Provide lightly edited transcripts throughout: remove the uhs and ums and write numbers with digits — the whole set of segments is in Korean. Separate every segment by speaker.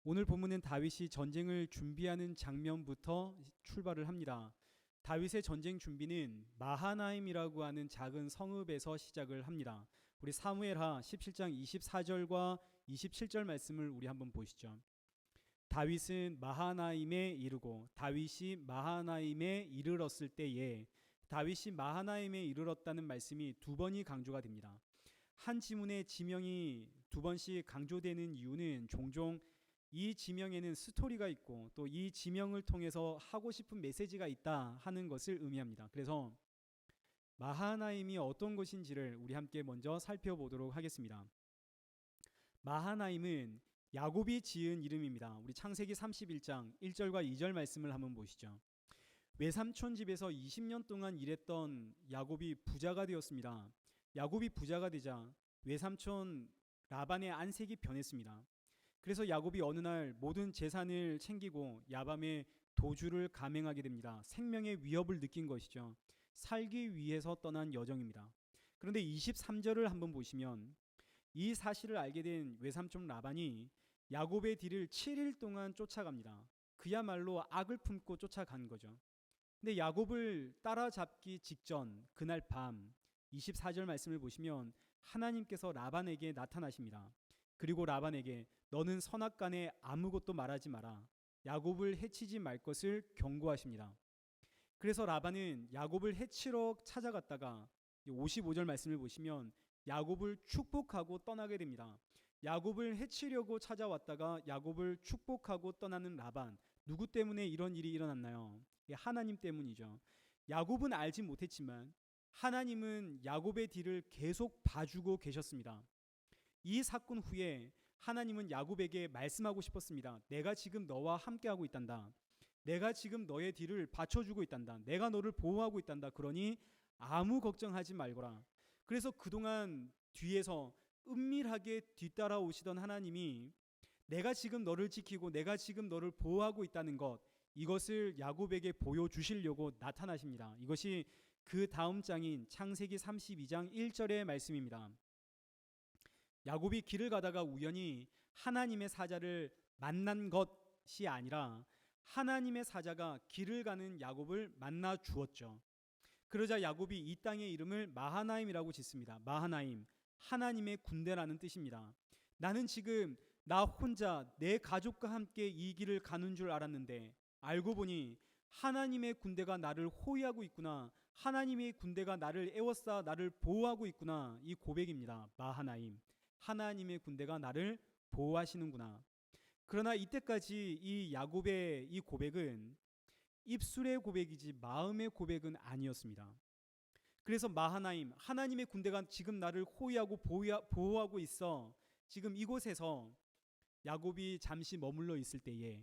Speaker 1: 오늘 본문은 다윗이 전쟁을 준비하는 장면부터 출발을 합니다. 다윗의 전쟁 준비는 마하나임이라고 하는 작은 성읍에서 시작을 합니다. 우리 사무엘하 17장 24절과 27절 말씀을 우리 한번 보시죠. 다윗은 마하나임에 이르고 다윗이 마하나임에 이르렀을 때에, 다윗이 마하나임에 이르렀다는 말씀이 두 번이 강조가 됩니다. 한 지문의 지명이 두 번씩 강조되는 이유는 종종 이 지명에는 스토리가 있고 또 이 지명을 통해서 하고 싶은 메시지가 있다 하는 것을 의미합니다. 그래서 마하나임이 어떤 것인지를 우리 함께 먼저 살펴보도록 하겠습니다. 마하나임은 야곱이 지은 이름입니다. 우리 창세기 31장 1절과 2절 말씀을 한번 보시죠. 외삼촌 집에서 20년 동안 일했던 야곱이 부자가 되었습니다. 야곱이 부자가 되자 외삼촌 라반의 안색이 변했습니다. 그래서 야곱이 어느 날 모든 재산을 챙기고 야밤에 도주를 감행하게 됩니다. 생명의 위협을 느낀 것이죠. 살기 위해서 떠난 여정입니다. 그런데 23절을 한번 보시면 이 사실을 알게 된 외삼촌 라반이 야곱의 뒤를 7일 동안 쫓아갑니다. 그야말로 악을 품고 쫓아간 거죠. 근데 야곱을 따라잡기 직전 그날 밤 24절 말씀을 보시면 하나님께서 라반에게 나타나십니다. 그리고 라반에게 너는 선악간에 아무것도 말하지 마라. 야곱을 해치지 말 것을 경고하십니다. 그래서 라반은 야곱을 해치러 찾아갔다가 55절 말씀을 보시면 야곱을 축복하고 떠나게 됩니다. 야곱을 해치려고 찾아왔다가 야곱을 축복하고 떠나는 라반, 누구 때문에 이런 일이 일어났나요? 하나님 때문이죠. 야곱은 알지 못했지만 하나님은 야곱의 뒤를 계속 봐주고 계셨습니다. 이 사건 후에 하나님은 야곱에게 말씀하고 싶었습니다. 내가 지금 너와 함께하고 있단다. 내가 지금 너의 뒤를 받쳐주고 있단다. 내가 너를 보호하고 있단다. 그러니 아무 걱정하지 말거라. 그래서 그동안 뒤에서 은밀하게 뒤따라오시던 하나님이 내가 지금 너를 지키고 내가 지금 너를 보호하고 있다는 것, 이것을 야곱에게 보여주시려고 나타나십니다. 이것이 그 다음 장인 창세기 32장 1절의 말씀입니다. 야곱이 길을 가다가 우연히 하나님의 사자를 만난 것이 아니라 하나님의 사자가 길을 가는 야곱을 만나 주었죠. 그러자 야곱이 이 땅의 이름을 마하나임이라고 짓습니다. 마하나임, 하나님의 군대라는 뜻입니다. 나는 지금 나 혼자 내 가족과 함께 이 길을 가는 줄 알았는데 알고 보니 하나님의 군대가 나를 호위하고 있구나. 하나님의 군대가 나를 에워싸 나를 보호하고 있구나. 이 고백입니다. 마하나임, 하나님의 군대가 나를 보호하시는구나. 그러나 이때까지 이 야곱의 이 고백은 입술의 고백이지 마음의 고백은 아니었습니다. 그래서 마하나임, 하나님의 군대가 지금 나를 호위하고 보호하고 있어. 지금 이곳에서 야곱이 잠시 머물러 있을 때에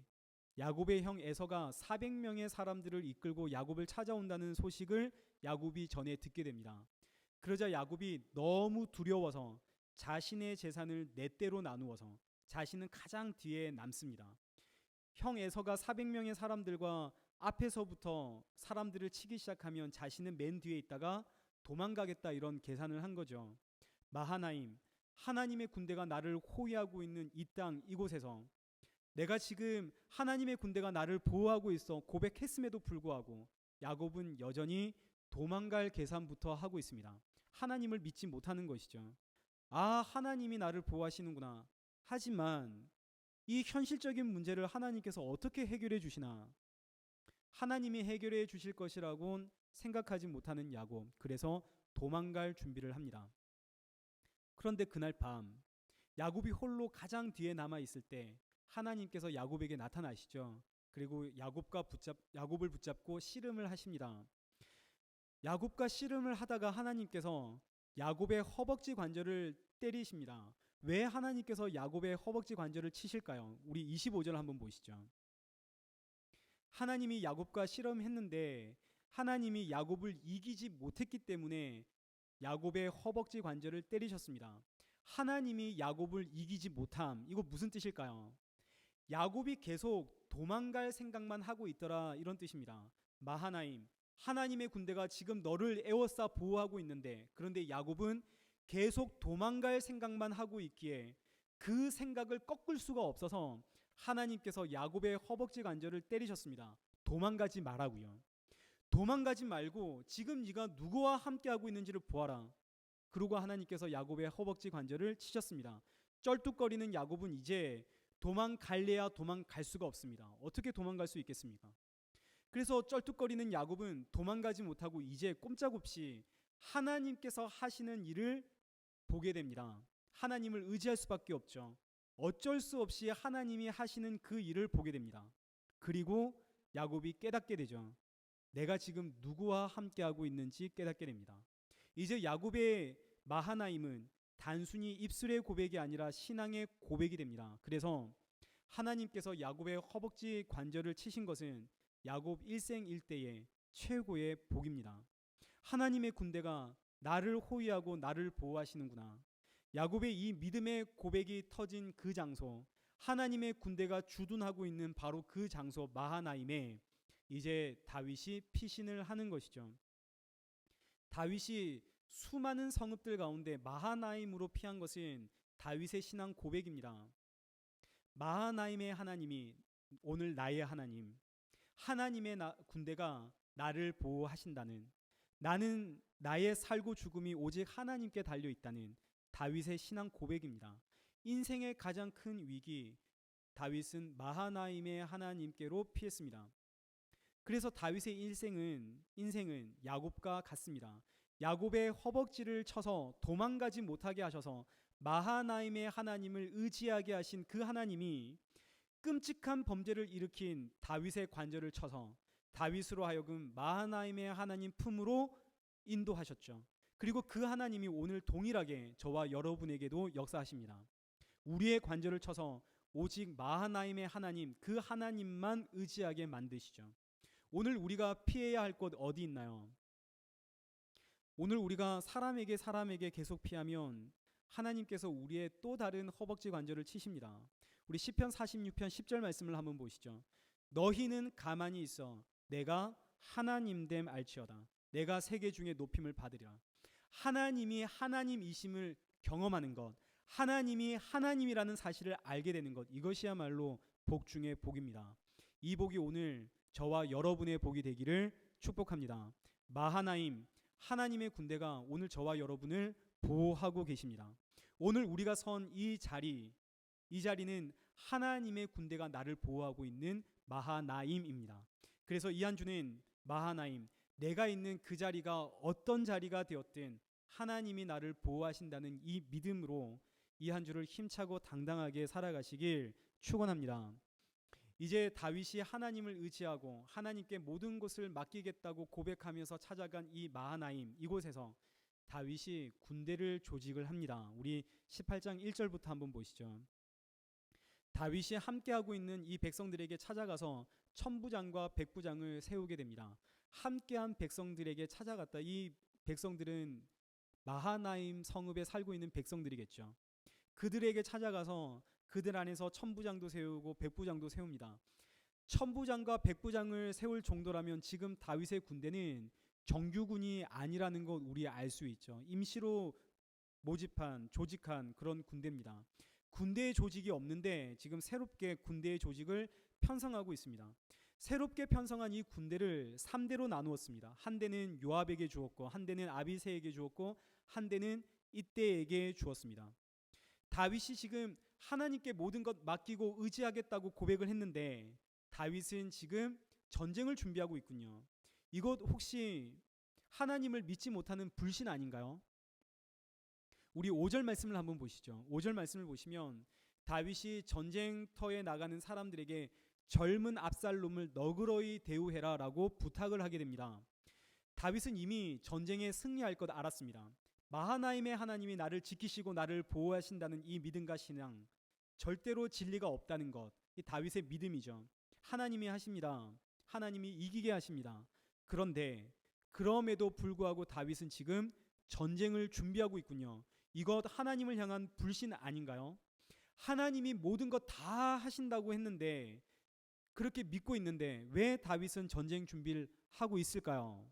Speaker 1: 야곱의 형 에서가 400명의 사람들을 이끌고 야곱을 찾아온다는 소식을 야곱이 전해 듣게 됩니다. 그러자 야곱이 너무 두려워서 자신의 재산을 네 대로 나누어서 자신은 가장 뒤에 남습니다. 형 에서가 400명의 사람들과 앞에서부터 사람들을 치기 시작하면 자신은 맨 뒤에 있다가 도망가겠다, 이런 계산을 한 거죠. 마하나임, 하나님의 군대가 나를 호위하고 있는 이 땅, 이곳에서 내가 지금 하나님의 군대가 나를 보호하고 있어 고백했음에도 불구하고 야곱은 여전히 도망갈 계산부터 하고 있습니다. 하나님을 믿지 못하는 것이죠. 하나님이 나를 보호하시는구나. 하지만 이 현실적인 문제를 하나님께서 어떻게 해결해 주시나? 하나님이 해결해 주실 것이라고는 생각하지 못하는 야곱. 그래서 도망갈 준비를 합니다. 그런데 그날 밤 야곱이 홀로 가장 뒤에 남아 있을 때 하나님께서 야곱에게 나타나시죠. 그리고 야곱을 붙잡고 씨름을 하십니다. 야곱과 씨름을 하다가 하나님께서 야곱의 허벅지 관절을 때리십니다. 왜 하나님께서 야곱의 허벅지 관절을 치실까요? 우리 25절 한번 보시죠. 하나님이 야곱과 씨름했는데 하나님이 야곱을 이기지 못했기 때문에 야곱의 허벅지 관절을 때리셨습니다. 하나님이 야곱을 이기지 못함, 이거 무슨 뜻일까요? 야곱이 계속 도망갈 생각만 하고 있더라, 이런 뜻입니다. 마하나임, 하나님의 군대가 지금 너를 에워싸 보호하고 있는데, 그런데 야곱은 계속 도망갈 생각만 하고 있기에 그 생각을 꺾을 수가 없어서 하나님께서 야곱의 허벅지 관절을 때리셨습니다. 도망가지 말라고요. 도망가지 말고 지금 네가 누구와 함께하고 있는지를 보아라. 그러고 하나님께서 야곱의 허벅지 관절을 치셨습니다. 쩔뚝거리는 야곱은 이제 도망갈래야 도망갈 수가 없습니다. 어떻게 도망갈 수 있겠습니까? 그래서 쩔뚝거리는 야곱은 도망가지 못하고 이제 꼼짝없이 하나님께서 하시는 일을 보게 됩니다. 하나님을 의지할 수밖에 없죠. 어쩔 수 없이 하나님이 하시는 그 일을 보게 됩니다. 그리고 야곱이 깨닫게 되죠. 내가 지금 누구와 함께하고 있는지 깨닫게 됩니다. 이제 야곱의 마하나임은 단순히 입술의 고백이 아니라 신앙의 고백이 됩니다. 그래서 하나님께서 야곱의 허벅지 관절을 치신 것은 야곱 일생일대의 최고의 복입니다. 하나님의 군대가 나를 호위하고 나를 보호하시는구나. 야곱의 이 믿음의 고백이 터진 그 장소, 하나님의 군대가 주둔하고 있는 바로 그 장소 마하나임에 이제 다윗이 피신을 하는 것이죠. 다윗이 수많은 성읍들 가운데 마하나임으로 피한 것은 다윗의 신앙 고백입니다. 마하나임의 하나님이 오늘 나의 하나님, 하나님의 군대가 나를 보호하신다는, 나는 나의 살고 죽음이 오직 하나님께 달려 있다는 다윗의 신앙 고백입니다. 인생의 가장 큰 위기, 다윗은 마하나임의 하나님께로 피했습니다. 그래서 다윗의 인생은 야곱과 같습니다. 야곱의 허벅지를 쳐서 도망가지 못하게 하셔서 마하나임의 하나님을 의지하게 하신 그 하나님이 끔찍한 범죄를 일으킨 다윗의 관절을 쳐서 다윗으로 하여금 마하나임의 하나님 품으로 인도하셨죠. 그리고 그 하나님이 오늘 동일하게 저와 여러분에게도 역사하십니다. 우리의 관절을 쳐서 오직 마하나임의 하나님, 그 하나님만 의지하게 만드시죠. 오늘 우리가 피해야 할 곳 어디 있나요? 오늘 우리가 사람에게 계속 피하면 하나님께서 우리의 또 다른 허벅지 관절을 치십니다. 우리 시편 46편 10절 말씀을 한번 보시죠. 너희는 가만히 있어 내가 하나님됨 알지어다. 내가 세계 중에 높임을 받으리라. 하나님이 하나님이심을 경험하는 것, 하나님이 하나님이라는 사실을 알게 되는 것, 이것이야말로 복 중의 복입니다. 이 복이 오늘 저와 여러분의 복이 되기를 축복합니다. 마하나임, 하나님의 군대가 오늘 저와 여러분을 보호하고 계십니다. 오늘 우리가 선 이 자리는 하나님의 군대가 나를 보호하고 있는 마하나임입니다. 그래서 이 한 주는 마하나임, 내가 있는 그 자리가 어떤 자리가 되었든 하나님이 나를 보호하신다는 이 믿음으로 이 한 주를 힘차고 당당하게 살아가시길 축원합니다. 이제 다윗이 하나님을 의지하고 하나님께 모든 것을 맡기겠다고 고백하면서 찾아간 이 마하나임, 이곳에서 다윗이 군대를 조직을 합니다. 우리 18장 1절부터 한번 보시죠. 다윗이 함께하고 있는 이 백성들에게 찾아가서 천부장과 백부장을 세우게 됩니다. 함께한 백성들에게 찾아갔다. 이 백성들은 마하나임 성읍에 살고 있는 백성들이겠죠. 그들에게 찾아가서 그들 안에서 천부장도 세우고 백부장도 세웁니다. 천부장과 백부장을 세울 정도라면 지금 다윗의 군대는 정규군이 아니라는 것 우리 알 수 있죠. 임시로 조직한 그런 군대입니다. 군대의 조직이 없는데 지금 새롭게 군대의 조직을 편성하고 있습니다. 새롭게 편성한 이 군대를 3대로 나누었습니다. 한 대는 요압에게 주었고, 한 대는 아비새에게 주었고, 한 대는 이때에게 주었습니다. 다윗이 지금 하나님께 모든 것 맡기고 의지하겠다고 고백을 했는데 다윗은 지금 전쟁을 준비하고 있군요. 이것 혹시 하나님을 믿지 못하는 불신 아닌가요? 우리 5절 말씀을 한번 보시죠. 5절 말씀을 보시면 다윗이 전쟁터에 나가는 사람들에게 젊은 압살롬을 너그러이 대우해라 라고 부탁을 하게 됩니다. 다윗은 이미 전쟁에 승리할 것 알았습니다. 마하나임의 하나님이 나를 지키시고 나를 보호하신다는 이 믿음과 신앙, 절대로 진리가 없다는 것, 이 다윗의 믿음이죠. 하나님이 하십니다. 하나님이 이기게 하십니다. 그런데 그럼에도 불구하고 다윗은 지금 전쟁을 준비하고 있군요. 이것 하나님을 향한 불신 아닌가요? 하나님이 모든 것 다 하신다고 했는데, 그렇게 믿고 있는데 왜 다윗은 전쟁 준비를 하고 있을까요?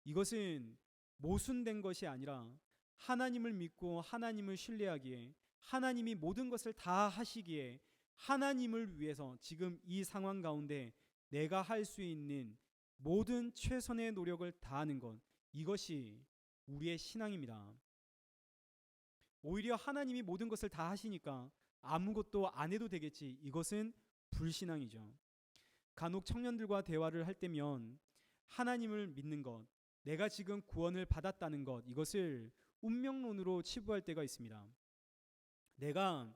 Speaker 1: 이것은 모순된 것이 아니라 하나님을 믿고 하나님을 신뢰하기에, 하나님이 모든 것을 다 하시기에 하나님을 위해서 지금 이 상황 가운데 내가 할 수 있는 모든 최선의 노력을 다하는 것, 이것이 우리의 신앙입니다. 오히려 하나님이 모든 것을 다 하시니까 아무것도 안 해도 되겠지, 이것은 불신앙이죠. 간혹 청년들과 대화를 할 때면 하나님을 믿는 것, 내가 지금 구원을 받았다는 것, 이것을 운명론으로 치부할 때가 있습니다. 내가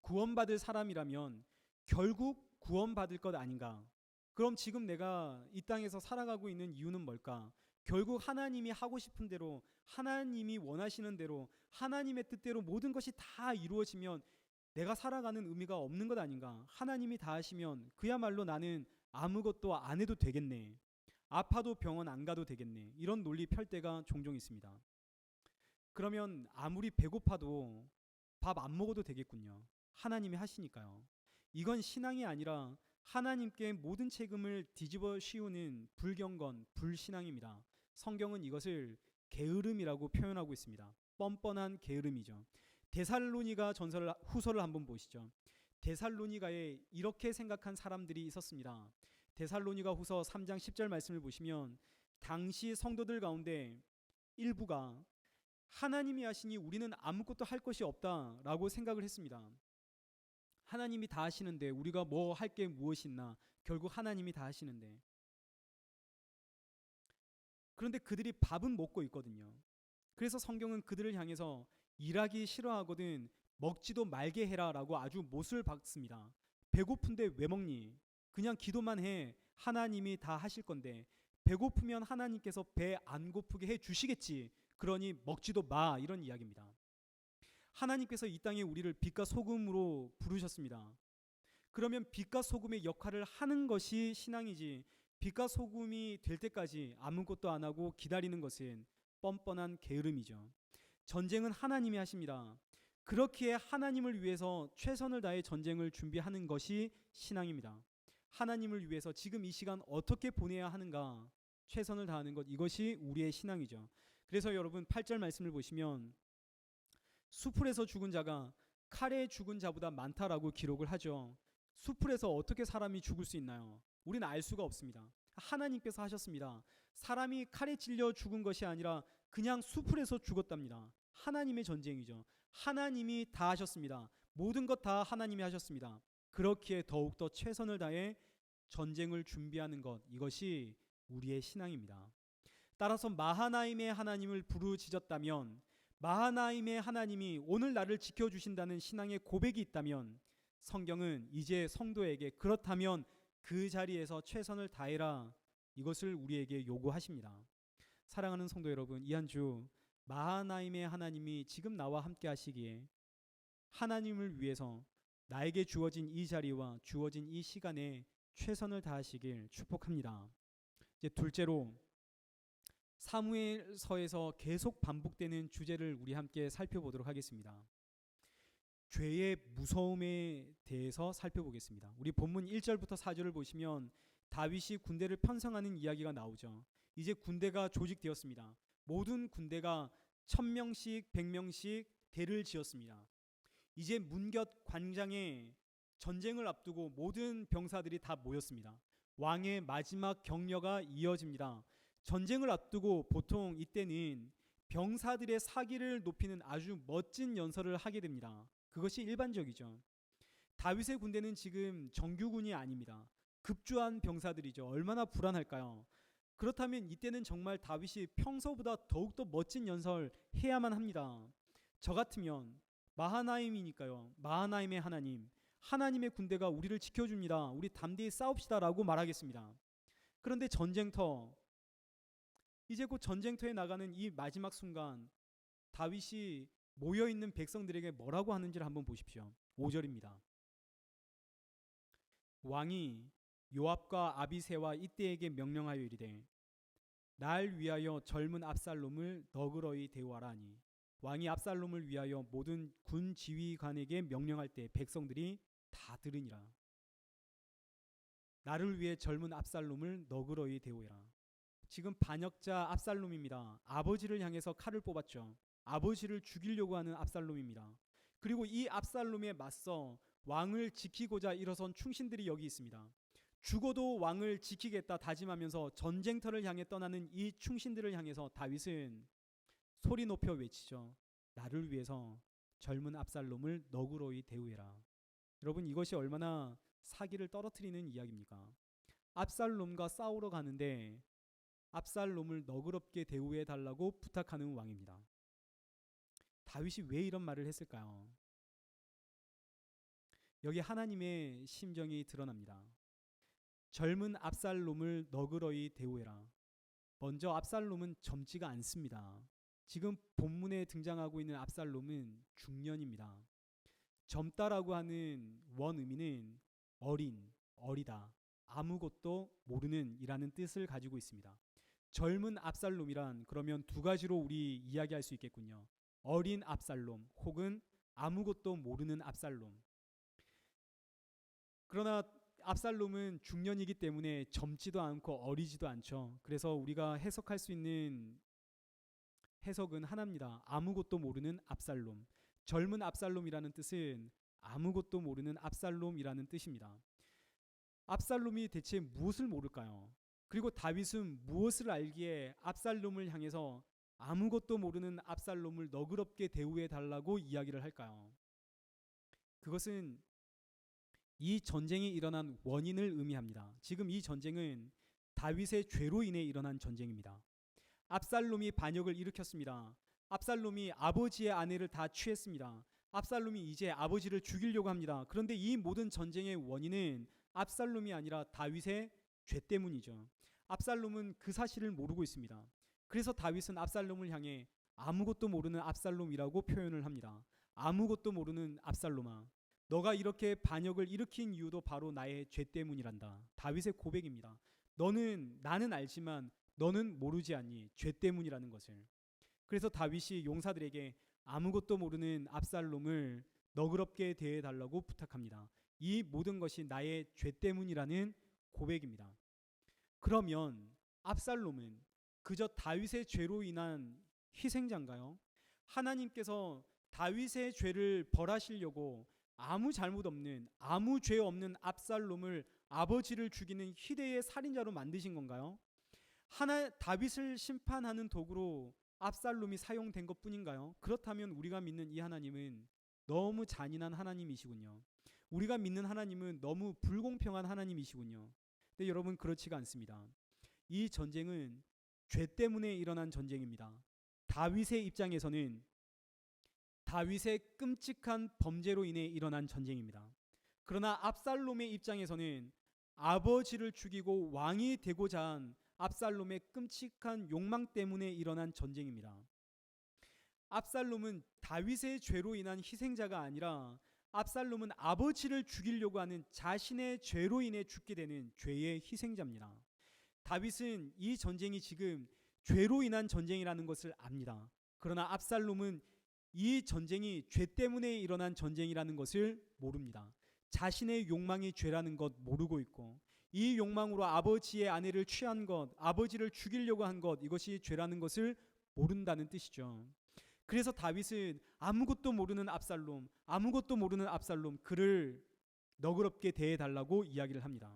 Speaker 1: 구원받을 사람이라면 결국 구원받을 것 아닌가? 그럼 지금 내가 이 땅에서 살아가고 있는 이유는 뭘까? 결국 하나님이 하고 싶은 대로, 하나님이 원하시는 대로, 하나님의 뜻대로 모든 것이 다 이루어지면 내가 살아가는 의미가 없는 것 아닌가? 하나님이 다 하시면 그야말로 나는 아무것도 안 해도 되겠네. 아파도 병원 안 가도 되겠네. 이런 논리 펼 때가 종종 있습니다. 그러면 아무리 배고파도 밥 안 먹어도 되겠군요. 하나님이 하시니까요. 이건 신앙이 아니라 하나님께 모든 책임을 뒤집어 씌우는 불경건, 불신앙입니다. 성경은 이것을 게으름이라고 표현하고 있습니다. 뻔뻔한 게으름이죠. 데살로니가 전설 후서를 한번 보시죠. 데살로니가에 이렇게 생각한 사람들이 있었습니다. 데살로니가 후서 3장 10절 말씀을 보시면 당시 성도들 가운데 일부가 하나님이 하시니 우리는 아무것도 할 것이 없다라고 생각을 했습니다. 하나님이 다 하시는데 우리가 뭐 할 게 무엇이 있나? 결국 하나님이 다 하시는데. 그런데 그들이 밥은 먹고 있거든요. 그래서 성경은 그들을 향해서 일하기 싫어하거든 먹지도 말게 해라라고 아주 못을 박습니다. 배고픈데 왜 먹니? 그냥 기도만 해. 하나님이 다 하실 건데. 배고프면 하나님께서 배 안 고프게 해 주시겠지. 그러니 먹지도 마, 이런 이야기입니다. 하나님께서 이 땅에 우리를 빛과 소금으로 부르셨습니다. 그러면 빛과 소금의 역할을 하는 것이 신앙이지, 빛과 소금이 될 때까지 아무것도 안 하고 기다리는 것은 뻔뻔한 게으름이죠. 전쟁은 하나님이 하십니다. 그렇기에 하나님을 위해서 최선을 다해 전쟁을 준비하는 것이 신앙입니다. 하나님을 위해서 지금 이 시간 어떻게 보내야 하는가, 최선을 다하는 것, 이것이 우리의 신앙이죠. 그래서 여러분 8절 말씀을 보시면 수풀에서 죽은 자가 칼에 죽은 자보다 많다라고 기록을 하죠. 수풀에서 어떻게 사람이 죽을 수 있나요? 우리는 알 수가 없습니다. 하나님께서 하셨습니다. 사람이 칼에 찔려 죽은 것이 아니라 그냥 수풀에서 죽었답니다. 하나님의 전쟁이죠. 하나님이 다 하셨습니다. 모든 것 다 하나님이 하셨습니다. 그렇기에 더욱더 최선을 다해 전쟁을 준비하는 것, 이것이 우리의 신앙입니다. 따라서 마하나임의 하나님을 부르짖었다면, 마하나임의 하나님이 오늘 나를 지켜주신다는 신앙의 고백이 있다면, 성경은 이제 성도에게 그렇다면 그 자리에서 최선을 다해라, 이것을 우리에게 요구하십니다. 사랑하는 성도 여러분, 이 한 주 마하나임의 하나님이 지금 나와 함께 하시기에 하나님을 위해서 나에게 주어진 이 자리와 주어진 이 시간에 최선을 다하시길 축복합니다. 이제 둘째로 사무엘서에서 계속 반복되는 주제를 우리 함께 살펴보도록 하겠습니다. 죄의 무서움에 대해서 살펴보겠습니다. 우리 본문 1절부터 4절을 보시면 다윗이 군대를 편성하는 이야기가 나오죠. 이제 군대가 조직되었습니다. 모든 군대가 1000명씩 100명씩 대를 지었습니다. 이제 문곁 광장에 전쟁을 앞두고 모든 병사들이 다 모였습니다. 왕의 마지막 격려가 이어집니다. 전쟁을 앞두고 보통 이때는 병사들의 사기를 높이는 아주 멋진 연설을 하게 됩니다. 그것이 일반적이죠. 다윗의 군대는 지금 정규군이 아닙니다. 급주한 병사들이죠. 얼마나 불안할까요? 그렇다면 이때는 정말 다윗이 평소보다 더욱더 멋진 연설 해야만 합니다. 저 같으면 마하나임이니까요. 마하나임의 하나님, 하나님의 군대가 우리를 지켜줍니다. 우리 담대히 싸웁시다라고 말하겠습니다. 그런데 전쟁터, 이제 곧 전쟁터에 나가는 이 마지막 순간 다윗이 모여있는 백성들에게 뭐라고 하는지를 한번 보십시오. 5절입니다. 왕이 요압과 아비새와 이때에게 명령하여 이르되 날 위하여 젊은 압살롬을 너그러이 대우하라 하니, 왕이 압살롬을 위하여 모든 군 지휘관에게 명령할 때 백성들이 다 들으니라. 나를 위해 젊은 압살롬을 너그러이 대우해라. 지금 반역자 압살롬입니다. 아버지를 향해서 칼을 뽑았죠. 아버지를 죽이려고 하는 압살롬입니다. 그리고 이 압살롬에 맞서 왕을 지키고자 일어선 충신들이 여기 있습니다. 죽어도 왕을 지키겠다 다짐하면서 전쟁터를 향해 떠나는 이 충신들을 향해서 다윗은 소리 높여 외치죠. 나를 위해서 젊은 압살롬을 너그러이 대우해라. 여러분, 이것이 얼마나 사기를 떨어뜨리는 이야기입니까? 압살롬과 싸우러 가는데 압살롬을 너그럽게 대우해 달라고 부탁하는 왕입니다. 다윗이 왜 이런 말을 했을까요? 여기 하나님의 심정이 드러납니다. 젊은 압살롬을 너그러이 대우해라. 먼저 압살롬은 젊지가 않습니다. 지금 본문에 등장하고 있는 압살롬은 중년입니다. 젊다라고 하는 원의미는 어린, 어리다, 아무것도 모르는 이라는 뜻을 가지고 있습니다. 젊은 압살롬이란 그러면 두 가지로 우리 이야기할 수 있겠군요. 어린 압살롬 혹은 아무것도 모르는 압살롬. 그러나 압살롬은 중년이기 때문에 젊지도 않고 어리지도 않죠. 그래서 우리가 해석할 수 있는 해석은 하나입니다. 아무것도 모르는 압살롬. 젊은 압살롬이라는 뜻은 아무것도 모르는 압살롬이라는 뜻입니다. 압살롬이 대체 무엇을 모를까요? 그리고 다윗은 무엇을 알기에 압살롬을 향해서 아무것도 모르는 압살롬을 너그럽게 대우해 달라고 이야기를 할까요? 그것은 이 전쟁이 일어난 원인을 의미합니다. 지금 이 전쟁은 다윗의 죄로 인해 일어난 전쟁입니다. 압살롬이 반역을 일으켰습니다. 압살롬이 아버지의 아내를 다 취했습니다. 압살롬이 이제 아버지를 죽이려고 합니다. 그런데 이 모든 전쟁의 원인은 압살롬이 아니라 다윗의 죄 때문이죠. 압살롬은 그 사실을 모르고 있습니다. 그래서 다윗은 압살롬을 향해 아무것도 모르는 압살롬이라고 표현을 합니다. 아무것도 모르는 압살롬아, 너가 이렇게 반역을 일으킨 이유도 바로 나의 죄 때문이란다. 다윗의 고백입니다. 나는 알지만 너는 모르지 않니? 죄 때문이라는 것을. 그래서 다윗이 용사들에게 아무것도 모르는 압살롬을 너그럽게 대해달라고 부탁합니다. 이 모든 것이 나의 죄 때문이라는 고백입니다. 그러면 압살롬은 그저 다윗의 죄로 인한 희생자인가요? 하나님께서 다윗의 죄를 벌하시려고 아무 잘못 없는, 아무 죄 없는 압살롬을 아버지를 죽이는 희대의 살인자로 만드신 건가요? 다윗을 심판하는 도구로 압살롬이 사용된 것뿐인가요? 그렇다면 우리가 믿는 이 하나님은 너무 잔인한 하나님이시군요. 우리가 믿는 하나님은 너무 불공평한 하나님이시군요. 근데 여러분, 그렇지가 않습니다. 이 전쟁은 죄 때문에 일어난 전쟁입니다. 다윗의 입장에서는 다윗의 끔찍한 범죄로 인해 일어난 전쟁입니다. 그러나 압살롬의 입장에서는 아버지를 죽이고 왕이 되고자 한 압살롬의 끔찍한 욕망 때문에 일어난 전쟁입니다. 압살롬은 다윗의 죄로 인한 희생자가 아니라 압살롬은 아버지를 죽이려고 하는 자신의 죄로 인해 죽게 되는 죄의 희생자입니다. 다윗은 이 전쟁이 지금 죄로 인한 전쟁이라는 것을 압니다. 그러나 압살롬은 이 전쟁이 죄 때문에 일어난 전쟁이라는 것을 모릅니다. 자신의 욕망이 죄라는 것 모르고 있고, 이 욕망으로 아버지의 아내를 취한 것, 아버지를 죽이려고 한 것, 이것이 죄라는 것을 모른다는 뜻이죠. 그래서 다윗은 아무것도 모르는 압살롬, 아무것도 모르는 압살롬, 그를 너그럽게 대해달라고 이야기를 합니다.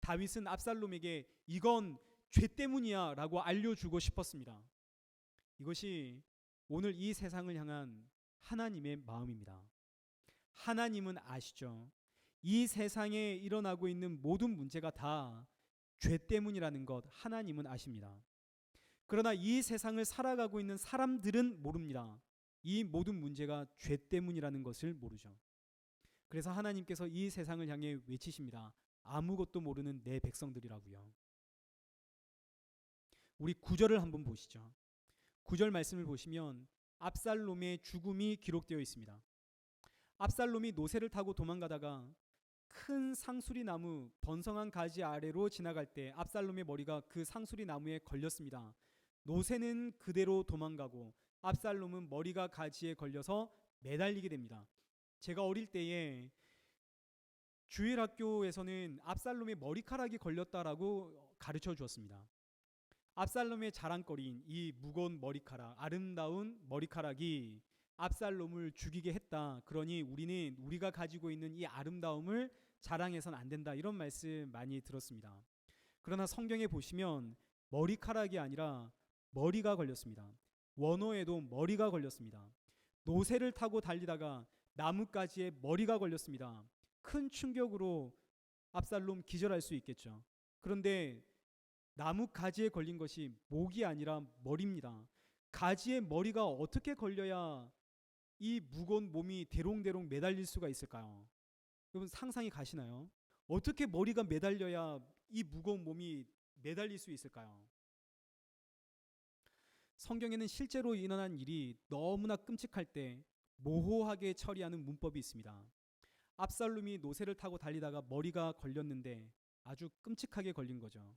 Speaker 1: 다윗은 압살롬에게 이건 죄 때문이야 라고 알려주고 싶었습니다. 이것이 오늘 이 세상을 향한 하나님의 마음입니다. 하나님은 아시죠? 이 세상에 일어나고 있는 모든 문제가 다 죄 때문이라는 것 하나님은 아십니다. 그러나 이 세상을 살아가고 있는 사람들은 모릅니다. 이 모든 문제가 죄 때문이라는 것을 모르죠. 그래서 하나님께서 이 세상을 향해 외치십니다. 아무것도 모르는 내 백성들이라고요. 우리 9절을 한번 보시죠. 9절 말씀을 보시면 압살롬의 죽음이 기록되어 있습니다. 압살롬이 노새를 타고 도망가다가 큰 상수리 나무 번성한 가지 아래로 지나갈 때 압살롬의 머리가 그 상수리 나무에 걸렸습니다. 노새는 그대로 도망가고 압살롬은 머리가 가지에 걸려서 매달리게 됩니다. 제가 어릴 때에 주일학교에서는 압살롬의 머리카락이 걸렸다라고 가르쳐 주었습니다. 압살롬의 자랑거리인 이 무거운 머리카락, 아름다운 머리카락이 압살롬을 죽이게 했다. 그러니 우리는 우리가 가지고 있는 이 아름다움을 자랑해서는 안 된다. 이런 말씀 많이 들었습니다. 그러나 성경에 보시면 머리카락이 아니라 머리가 걸렸습니다. 원어에도 머리가 걸렸습니다. 노새를 타고 달리다가 나뭇가지에 머리가 걸렸습니다. 큰 충격으로 압살롬 기절할 수 있겠죠. 그런데 나뭇가지에 걸린 것이 목이 아니라 머리입니다. 가지에 머리가 어떻게 걸려야 이 무거운 몸이 대롱대롱 매달릴 수가 있을까요? 여러분 상상이 가시나요? 어떻게 머리가 매달려야 이 무거운 몸이 매달릴 수 있을까요? 성경에는 실제로 일어난 일이 너무나 끔찍할 때 모호하게 처리하는 문법이 있습니다. 압살롬이 노새를 타고 달리다가 머리가 걸렸는데 아주 끔찍하게 걸린 거죠.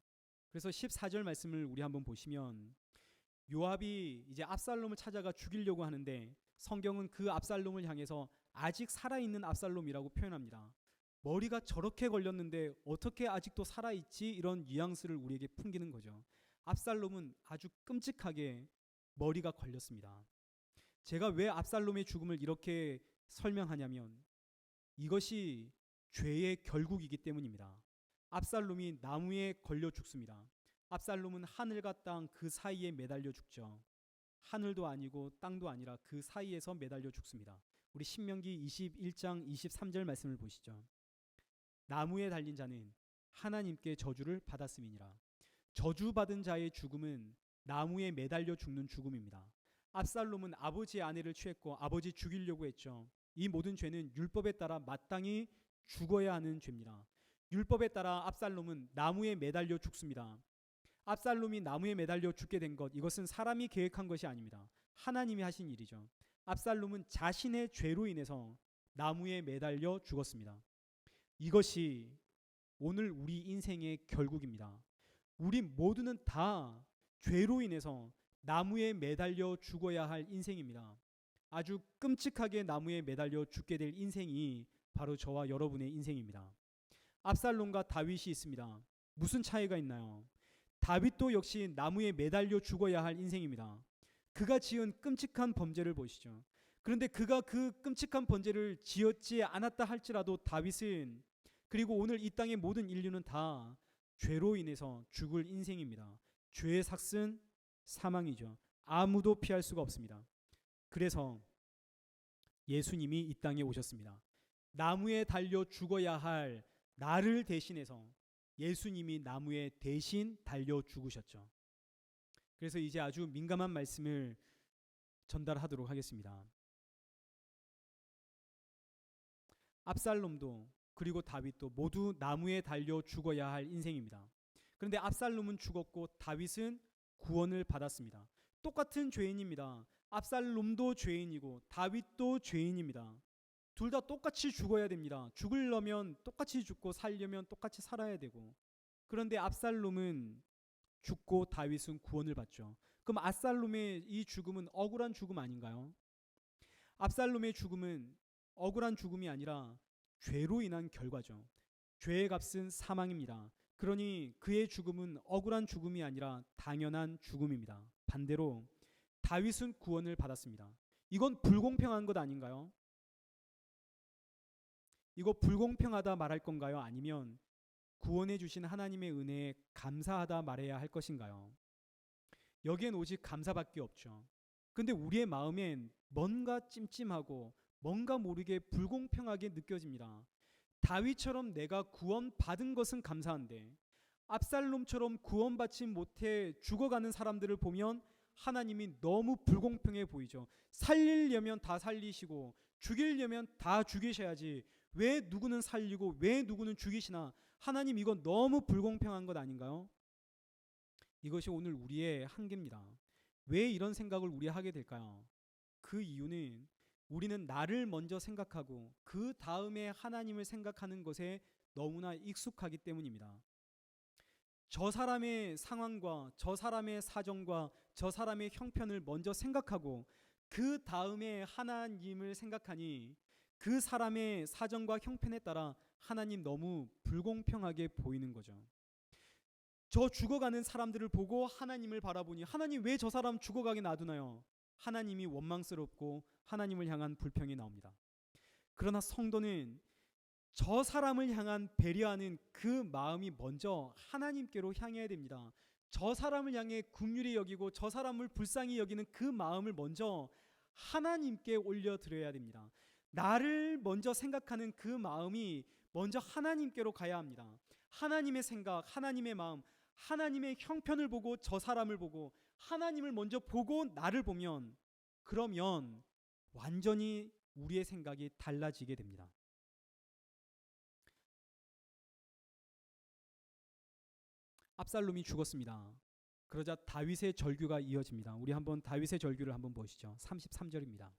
Speaker 1: 그래서 14절 말씀을 우리 한번 보시면 요압이 이제 압살롬을 찾아가 죽이려고 하는데 성경은 그 압살롬을 향해서 아직 살아있는 압살롬이라고 표현합니다. 머리가 저렇게 걸렸는데 어떻게 아직도 살아있지? 이런 뉘앙스를 우리에게 풍기는 거죠. 압살롬은 아주 끔찍하게 머리가 걸렸습니다. 제가 왜 압살롬의 죽음을 이렇게 설명하냐면 이것이 죄의 결국이기 때문입니다. 압살롬이 나무에 걸려 죽습니다. 압살롬은 하늘과 땅 그 사이에 매달려 죽죠. 하늘도 아니고 땅도 아니라 그 사이에서 매달려 죽습니다. 우리 신명기 21장 23절 말씀을 보시죠. 나무에 달린 자는 하나님께 저주를 받았음이니라. 저주받은 자의 죽음은 나무에 매달려 죽는 죽음입니다. 압살롬은 아버지의 아내를 취했고 아버지 죽이려고 했죠. 이 모든 죄는 율법에 따라 마땅히 죽어야 하는 죄입니다. 율법에 따라 압살롬은 나무에 매달려 죽습니다. 압살롬이 나무에 매달려 죽게 된 것, 이것은 사람이 계획한 것이 아닙니다. 하나님이 하신 일이죠. 압살롬은 자신의 죄로 인해서 나무에 매달려 죽었습니다. 이것이 오늘 우리 인생의 결국입니다. 우리 모두는 다 죄로 인해서 나무에 매달려 죽어야 할 인생입니다. 아주 끔찍하게 나무에 매달려 죽게 될 인생이 바로 저와 여러분의 인생입니다. 압살롬과 다윗이 있습니다. 무슨 차이가 있나요? 다윗도 역시 나무에 매달려 죽어야 할 인생입니다. 그가 지은 끔찍한 범죄를 보시죠. 그런데 그가 그 끔찍한 범죄를 지었지 않았다 할지라도 다윗은, 그리고 오늘 이 땅의 모든 인류는 다 죄로 인해서 죽을 인생입니다. 죄의 삭은 사망이죠. 아무도 피할 수가 없습니다. 그래서 예수님이 이 땅에 오셨습니다. 나무에 달려 죽어야 할 나를 대신해서 예수님이 나무에 대신 달려 죽으셨죠. 그래서 이제 아주 민감한 말씀을 전달하도록 하겠습니다. 압살롬도 그리고 다윗도 모두 나무에 달려 죽어야 할 인생입니다. 그런데 압살롬은 죽었고 다윗은 구원을 받았습니다. 똑같은 죄인입니다. 압살롬도 죄인이고 다윗도 죄인입니다. 둘 다 똑같이 죽어야 됩니다. 죽으려면 똑같이 죽고 살려면 똑같이 살아야 되고, 그런데 압살롬은 죽고 다윗은 구원을 받죠. 그럼 압살롬의 이 죽음은 억울한 죽음 아닌가요? 압살롬의 죽음은 억울한 죽음이 아니라 죄로 인한 결과죠. 죄의 값은 사망입니다. 그러니 그의 죽음은 억울한 죽음이 아니라 당연한 죽음입니다. 반대로 다윗은 구원을 받았습니다. 이건 불공평한 것 아닌가요? 이거 불공평하다 말할 건가요? 아니면 구원해 주신 하나님의 은혜에 감사하다 말해야 할 것인가요? 여기엔 오직 감사밖에 없죠. 근데 우리의 마음엔 뭔가 찜찜하고 뭔가 모르게 불공평하게 느껴집니다. 다윗처럼 내가 구원받은 것은 감사한데 압살롬처럼 구원받지 못해 죽어가는 사람들을 보면 하나님이 너무 불공평해 보이죠. 살리려면 다 살리시고 죽이려면 다 죽이셔야지 왜 누구는 살리고 왜 누구는 죽이시나? 하나님, 이건 너무 불공평한 것 아닌가요? 이것이 오늘 우리의 한계입니다. 왜 이런 생각을 우리 하게 될까요? 그 이유는 우리는 나를 먼저 생각하고 그 다음에 하나님을 생각하는 것에 너무나 익숙하기 때문입니다. 저 사람의 상황과 저 사람의 사정과 저 사람의 형편을 먼저 생각하고 그 다음에 하나님을 생각하니 그 사람의 사정과 형편에 따라 하나님 너무 불공평하게 보이는 거죠. 저 죽어가는 사람들을 보고 하나님을 바라보니 하나님 왜 저 사람 죽어가게 놔두나요? 하나님이 원망스럽고 하나님을 향한 불평이 나옵니다. 그러나 성도는 저 사람을 향한 배려하는 그 마음이 먼저 하나님께로 향해야 됩니다. 저 사람을 향해 긍휼히 여기고 저 사람을 불쌍히 여기는 그 마음을 먼저 하나님께 올려드려야 됩니다. 나를 먼저 생각하는 그 마음이 먼저 하나님께로 가야 합니다. 하나님의 생각, 하나님의 마음, 하나님의 형편을 보고 저 사람을 보고 하나님을 먼저 보고 나를 보면 그러면 완전히 우리의 생각이 달라지게 됩니다. 압살롬이 죽었습니다. 그러자 다윗의 절규가 이어집니다. 우리 한번 다윗의 절규를 한번 보시죠. 33절입니다.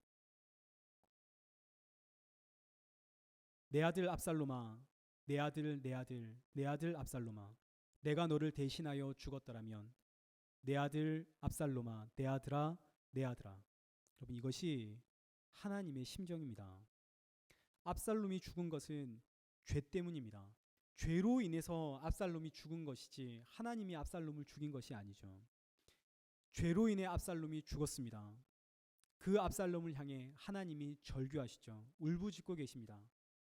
Speaker 1: 내 아들 압살롬아, 내 아들, 내 아들, 내 아들 압살롬아, 내가 너를 대신하여 죽었더라면 내 아들 압살롬아, 내 아들아, 내 아들아. 여러분, 이것이 하나님의 심정입니다. 압살롬이 죽은 것은 죄 때문입니다. 죄로 인해서 압살롬이 죽은 것이지 하나님이 압살롬을 죽인 것이 아니죠. 죄로 인해 압살롬이 죽었습니다. 그 압살롬을 향해 하나님이 절규하시죠. 울부짖고 계십니다.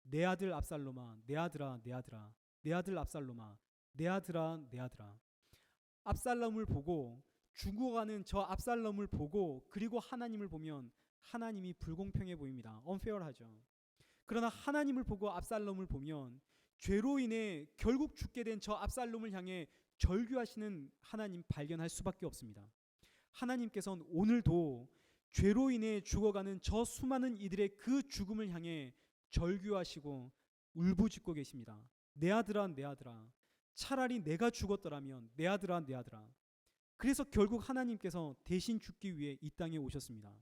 Speaker 1: 내 아들 압살롬아, 내 아들아, 내 아들아, 내 아들 압살롬아, 내 아들아, 내 아들아. 압살롬을 보고 죽어가는 저 압살롬을 보고 그리고 하나님을 보면 하나님이 불공평해 보입니다. unfair하죠. 그러나 하나님을 보고 압살롬을 보면 죄로 인해 결국 죽게 된 저 압살롬을 향해 절규하시는 하나님 발견할 수밖에 없습니다. 하나님께서는 오늘도 죄로 인해 죽어가는 저 수많은 이들의 그 죽음을 향해 절규하시고 울부짖고 계십니다. 내 아들아, 내 아들아, 차라리 내가 죽었더라면 내 아들아, 내 아들아. 그래서 결국 하나님께서 대신 죽기 위해 이 땅에 오셨습니다.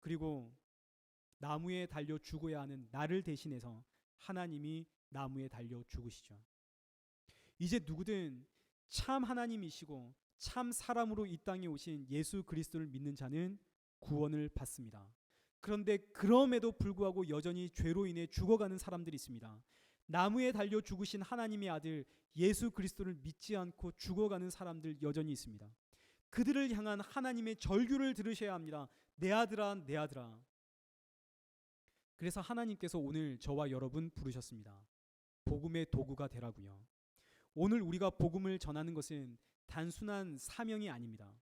Speaker 1: 그리고 나무에 달려 죽어야 하는 나를 대신해서 하나님이 나무에 달려 죽으시죠. 이제 누구든 참 하나님이시고 참 사람으로 이 땅에 오신 예수 그리스도를 믿는 자는 구원을 받습니다. 그런데 그럼에도 불구하고 여전히 죄로 인해 죽어가는 사람들이 있습니다. 나무에 달려 죽으신 하나님의 아들 예수 그리스도를 믿지 않고 죽어가는 사람들 여전히 있습니다. 그들을 향한 하나님의 절규를 들으셔야 합니다. 내 아들아, 내 아들아. 그래서 하나님께서 오늘 저와 여러분 부르셨습니다. 복음의 도구가 되라고요. 오늘 우리가 복음을 전하는 것은 단순한 사명이 아닙니다.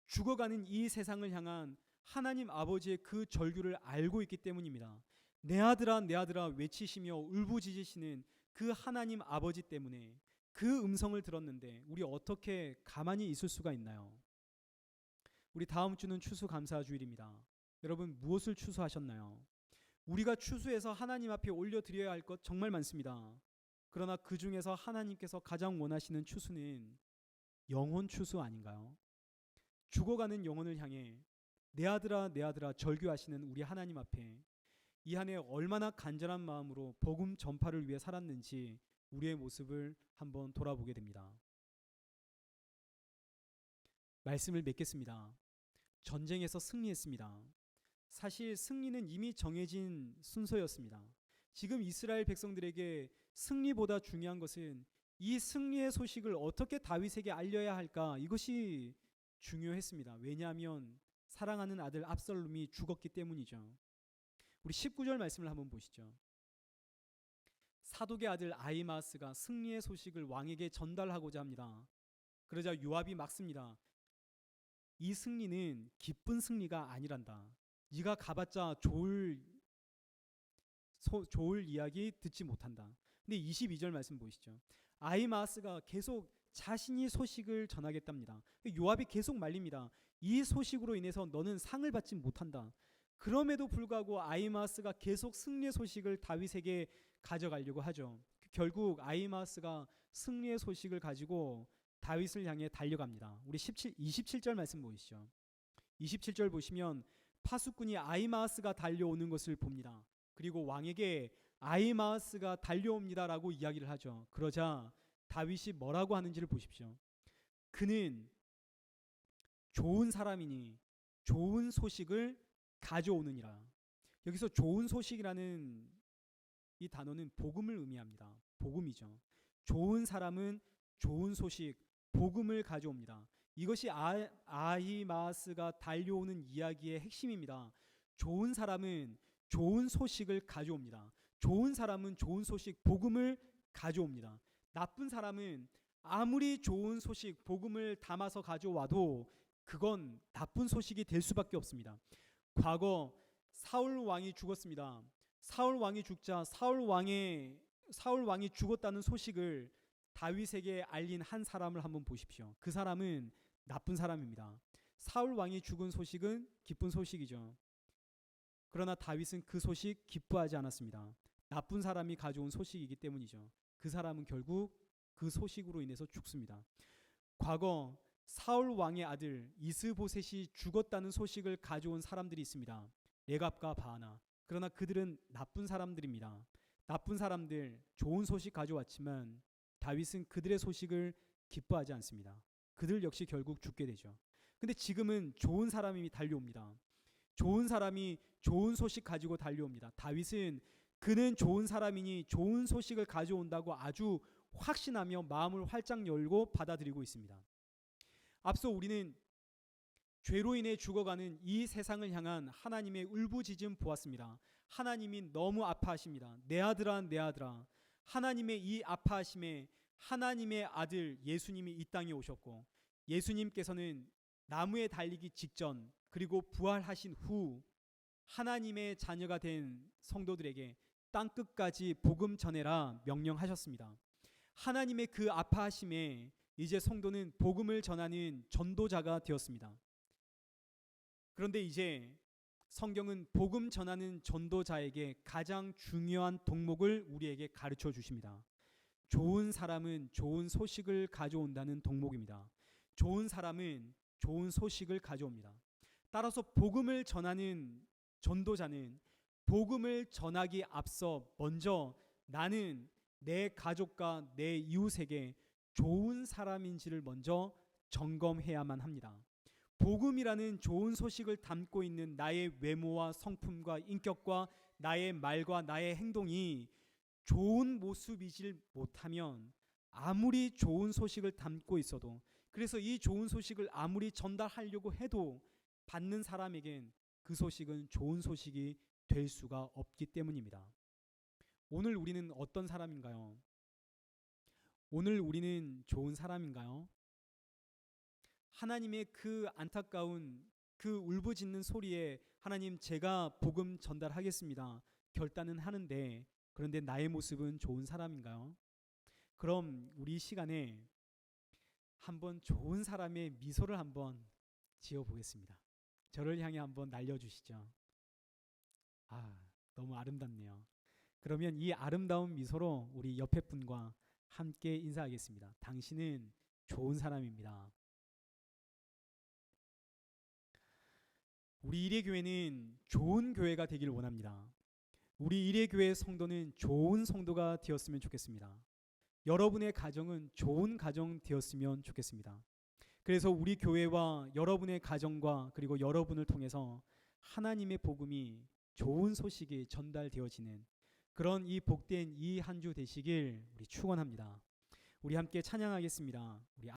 Speaker 1: 죽어가는 이 세상을 향한 하나님 아버지의 그 절규를 알고 있기 때문입니다. 내 아들아, 내 아들아 외치시며 울부짖으시는 그 하나님 아버지 때문에 그 음성을 들었는데 우리 어떻게 가만히 있을 수가 있나요? 우리 다음 주는 추수감사주일입니다. 여러분 무엇을 추수하셨나요? 우리가 추수해서 하나님 앞에 올려드려야 할 것 정말 많습니다. 그러나 그 중에서 하나님께서 가장 원하시는 추수는 영혼 추수 아닌가요? 죽어가는 영혼을 향해 내 아들아, 내 아들아 절규하시는 우리 하나님 앞에 이 한 해 얼마나 간절한 마음으로 복음 전파를 위해 살았는지 우리의 모습을 한번 돌아보게 됩니다. 말씀을 맺겠습니다. 전쟁에서 승리했습니다. 사실 승리는 이미 정해진 순서였습니다. 지금 이스라엘 백성들에게 승리보다 중요한 것은 이 승리의 소식을 어떻게 다윗에게 알려야 할까, 이것이 중요했습니다. 왜냐하면 사랑하는 아들 압살롬이 죽었기 때문이죠. 우리 19절 말씀을 한번 보시죠. 사독의 아들 아히마아스가 승리의 소식을 왕에게 전달하고자 합니다. 그러자 요압이 막습니다. 이 승리는 기쁜 승리가 아니란다. 네가 가봤자 좋을 이야기 듣지 못한다. 근데 22절 말씀 보시죠. 아히마아스가 계속 자신이 소식을 전하겠답니다. 요압이 계속 말립니다. 이 소식으로 인해서 너는 상을 받지 못한다. 그럼에도 불구하고 아히마아스가 계속 승리의 소식을 다윗에게 가져가려고 하죠. 결국 아히마아스가 승리의 소식을 가지고 다윗을 향해 달려갑니다. 우리 27절 말씀 보시죠. 27절 보시면 파수꾼이 아히마아스가 달려오는 것을 봅니다. 그리고 왕에게 아히마아스가 달려옵니다라고 이야기를 하죠. 그러자 다윗이 뭐라고 하는지를 보십시오. 그는 좋은 사람이니 좋은 소식을 가져오느니라. 여기서 좋은 소식이라는 이 단어는 복음을 의미합니다. 복음이죠. 좋은 사람은 좋은 소식, 복음을 가져옵니다. 이것이 아히마아스가 달려오는 이야기의 핵심입니다. 좋은 사람은 좋은 소식을 가져옵니다. 좋은 사람은 좋은 소식, 복음을 가져옵니다. 나쁜 사람은 아무리 좋은 소식, 복음을 담아서 가져와도 그건 나쁜 소식이 될 수밖에 없습니다. 과거 사울 왕이 죽었습니다. 사울 왕이 죽자 사울 왕이 죽었다는 소식을 다윗에게 알린 한 사람을 한번 보십시오. 그 사람은 나쁜 사람입니다. 사울 왕이 죽은 소식은 기쁜 소식이죠. 그러나 다윗은 그 소식 기뻐하지 않았습니다. 나쁜 사람이 가져온 소식이기 때문이죠. 그 사람은 결국 그 소식으로 인해서 죽습니다. 과거 사울 왕의 아들 이스보셋이 죽었다는 소식을 가져온 사람들이 있습니다. 레갑과 바하나. 그러나 그들은 나쁜 사람들입니다. 나쁜 사람들, 좋은 소식 가져왔지만 다윗은 그들의 소식을 기뻐하지 않습니다. 그들 역시 결국 죽게 되죠. 근데 지금은 좋은 사람이 달려옵니다. 좋은 사람이 좋은 소식 가지고 달려옵니다. 다윗은 그는 좋은 사람이니 좋은 소식을 가져온다고 아주 확신하며 마음을 활짝 열고 받아들이고 있습니다. 앞서 우리는 죄로 인해 죽어가는 이 세상을 향한 하나님의 울부짖음 보았습니다. 하나님이 너무 아파하십니다. 내 아들아, 내 아들아. 하나님의 이 아파하심에 하나님의 아들 예수님이 이 땅에 오셨고, 예수님께서는 나무에 달리기 직전 그리고 부활하신 후 하나님의 자녀가 된 성도들에게 땅끝까지 복음 전해라 명령하셨습니다. 하나님의 그 아파하심에 이제 성도는 복음을 전하는 전도자가 되었습니다. 그런데 이제 성경은 복음 전하는 전도자에게 가장 중요한 덕목을 우리에게 가르쳐 주십니다. 좋은 사람은 좋은 소식을 가져온다는 덕목입니다. 좋은 사람은 좋은 소식을 가져옵니다. 따라서 복음을 전하는 전도자는 복음을 전하기 앞서 먼저 나는 내 가족과 내 이웃에게 좋은 사람인지를 먼저 점검해야만 합니다. 복음이라는 좋은 소식을 담고 있는 나의 외모와 성품과 인격과 나의 말과 나의 행동이 좋은 모습이질 못하면 아무리 좋은 소식을 담고 있어도, 그래서 이 좋은 소식을 아무리 전달하려고 해도 받는 사람에겐 그 소식은 좋은 소식이 될 수가 없기 때문입니다. 오늘 우리는 어떤 사람인가요? 오늘 우리는 좋은 사람인가요? 하나님의 그 안타까운 그 울부짖는 소리에 하나님, 제가 복음 전달하겠습니다 결단은 하는데, 그런데 나의 모습은 좋은 사람인가요? 그럼 우리 시간에 한번 좋은 사람의 미소를 한번 지어보겠습니다. 저를 향해 한번 날려주시죠. 너무 아름답네요. 그러면 이 아름다운 미소로 우리 옆에 분과 함께 인사하겠습니다. 당신은 좋은 사람입니다. 우리 이레교회는 좋은 교회가 되길 원합니다. 우리 이레교회 성도는 좋은 성도가 되었으면 좋겠습니다. 여러분의 가정은 좋은 가정 되었으면 좋겠습니다. 그래서 우리 교회와 여러분의 가정과 그리고 여러분을 통해서 하나님의 복음이, 좋은 소식이 전달되어지는 그런 이 복된 이 한 주 되시길 우리 축원합니다. 우리 함께 찬양하겠습니다. 우리